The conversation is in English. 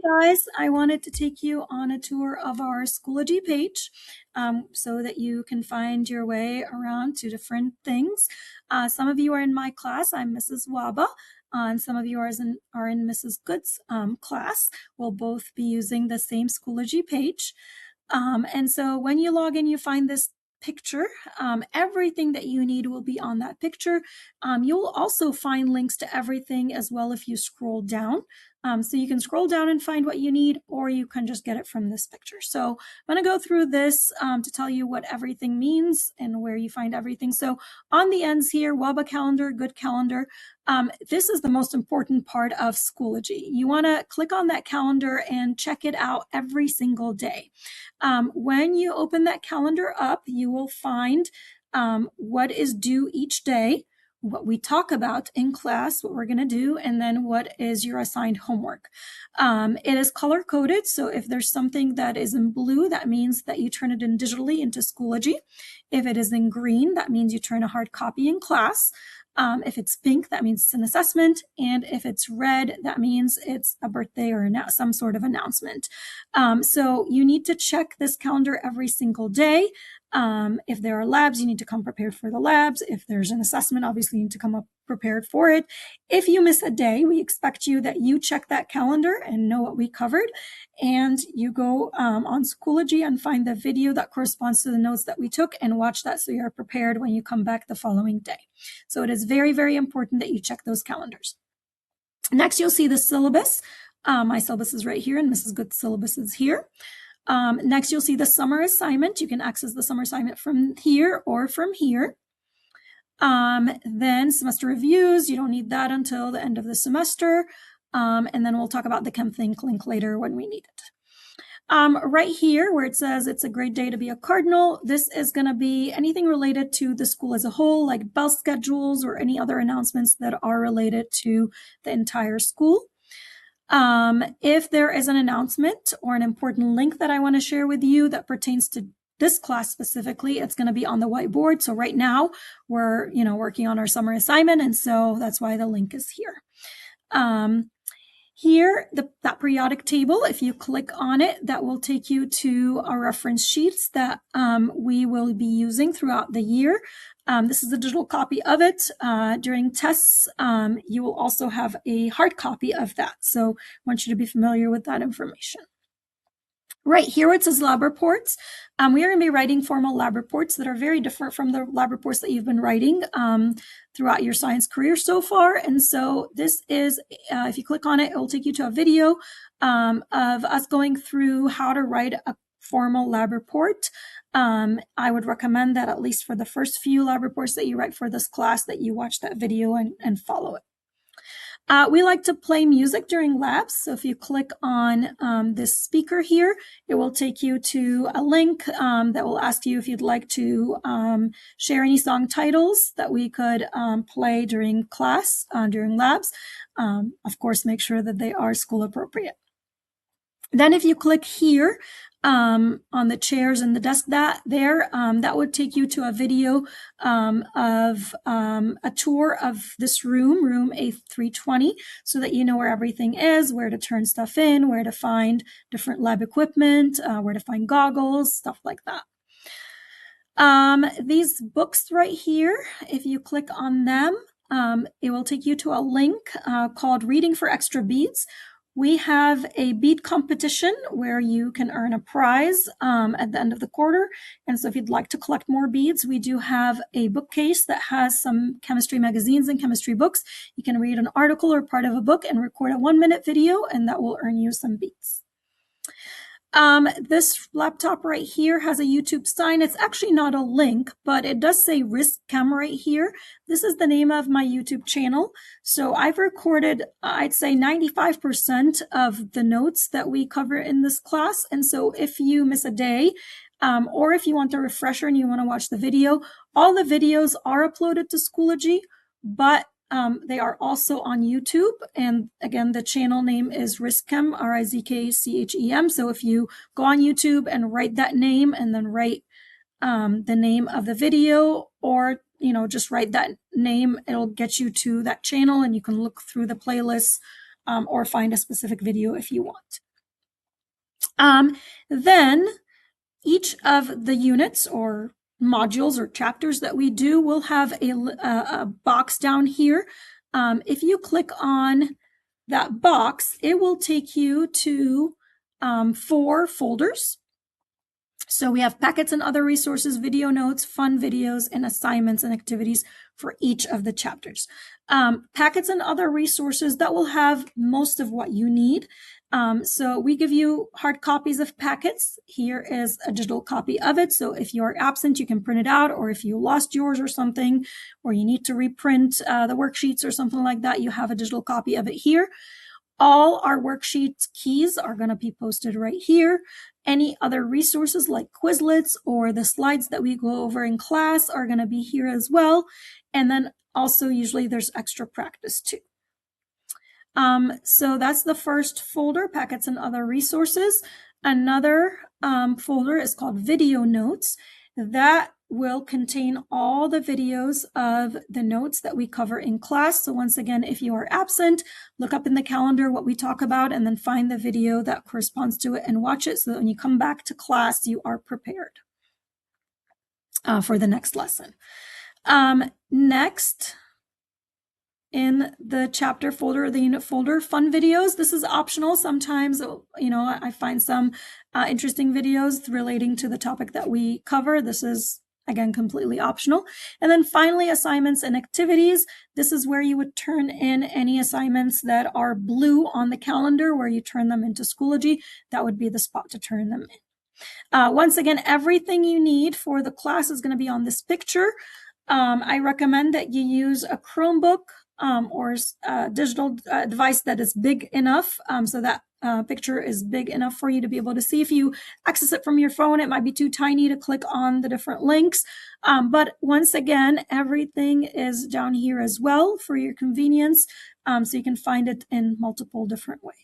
guys, I wanted to take you on a tour of our Schoology page so that you can find your way around to different things. Some of you are in my class. I'm Mrs. Waba, and some of you are in Mrs. Good's class. We'll both be using the same Schoology page. And so when you log in, you find this picture. Everything that you need will be on that picture. You'll also find links to everything as well if you scroll down. So you can scroll down and find what you need, or you can just get it from this picture. So I'm going to go through this to tell you what everything means and where you find everything. So on the ends here, WABA calendar, good calendar. This is the most important part of Schoology. You want to click on that calendar and check it out every single day. When you open that calendar up, you will find what is due each day, what we talk about in class, what we're going to do, and then what is your assigned homework. It is color coded, so if there's something that is in blue, that means that you turn it in digitally into Schoology. If it is in green, that means you turn a hard copy in class. If it's pink, that means it's an assessment. And if it's red, that means it's a birthday or some sort of announcement. So you need to check this calendar every single day. If there are labs, you need to come prepared for the labs. If there's an assessment, obviously you need to come up prepared for it. If you miss a day, we expect you that you check that calendar and know what we covered, and you go on Schoology and find the video that corresponds to the notes that we took and watch that so you're prepared when you come back the following day. So it is very, very important that you check those calendars. Next, you'll see the syllabus. My syllabus is right here and Mrs. Good's syllabus is here. Next, you'll see the summer assignment. You can access the summer assignment from here or from here. Then semester reviews, you don't need that until the end of the semester. And then we'll talk about the Chem Think link later when we need it. Right here where it says it's a great day to be a cardinal, this is going to be anything related to the school as a whole, like bell schedules or any other announcements that are related to the entire school. If there is an announcement or an important link that I want to share with you that pertains to this class specifically, it's going to be on the whiteboard. So right now we're, working on our summer assignment. And so that's why the link is here. Here, that periodic table, if you click on it, that will take you to our reference sheets that we will be using throughout the year. This is a digital copy of it. During tests, you will also have a hard copy of that. So I want you to be familiar with that information. Right here where it says lab reports, we are going to be writing formal lab reports that are very different from the lab reports that you've been writing throughout your science career so far. And so this is, if you click on it, it will take you to a video of us going through how to write a formal lab report. I would recommend that at least for the first few lab reports that you write for this class that you watch that video and follow it. We like to play music during labs. So if you click on this speaker here, it will take you to a link that will ask you if you'd like to share any song titles that we could play during class, during labs. Of course, make sure that they are school appropriate. Then if you click here on the chairs and the desk that would take you to a video of a tour of this room A320, so that you know where everything is, where to turn stuff in, where to find different lab equipment, where to find goggles, stuff like that. These books right here, if you click on them, it will take you to a link called Reading for Extra Beads. We have a bead competition where you can earn a prize at the end of the quarter. And so if you'd like to collect more beads, we do have a bookcase that has some chemistry magazines and chemistry books. You can read an article or part of a book and record a 1-minute video, and that will earn you some beads. This laptop right here has a YouTube sign. It's actually not a link, but it does say Risk Chem right here. This is the name of my YouTube channel. So I've recorded, I'd say 95% of the notes that we cover in this class. And so if you miss a day, or if you want a refresher and you want to watch the video, all the videos are uploaded to Schoology, but they are also on YouTube. And again, the channel name is Rizkchem, Rizkchem. So if you go on YouTube and write that name and then write the name of the video, or, just write that name, it'll get you to that channel and you can look through the playlists or find a specific video if you want. Then each of the units or modules or chapters that we do will have a box down here. If you click on that box, it will take you to 4 folders. So we have packets and other resources, video notes, fun videos, and assignments and activities for each of the chapters. Packets and other resources, that will have most of what you need. So we give you hard copies of packets. Here is a digital copy of it. So if you're absent, you can print it out, or if you lost yours or something, or you need to reprint the worksheets or something like that, you have a digital copy of it here. All our worksheet keys are going to be posted right here. Any other resources like Quizlets or the slides that we go over in class are going to be here as well. And then also usually there's extra practice too. So that's the first folder, packets and other resources. Another folder is called video notes. That will contain all the videos of the notes that we cover in class. So once again, if you are absent, look up in the calendar what we talk about and then find the video that corresponds to it and watch it so that when you come back to class, you are prepared for the next lesson. Next, in the chapter folder, the unit folder, fun videos. This is optional. Sometimes, I find some interesting videos relating to the topic that we cover. This is, again, completely optional. And then finally, assignments and activities. This is where you would turn in any assignments that are blue on the calendar, where you turn them into Schoology. That would be the spot to turn them in. Once again, everything you need for the class is going to be on this picture. I recommend that you use a Chromebook or a digital device that is big enough so that picture is big enough for you to be able to see. If you access it from your phone, it might be too tiny to click on the different links. But once again, everything is down here as well for your convenience, so you can find it in multiple different ways.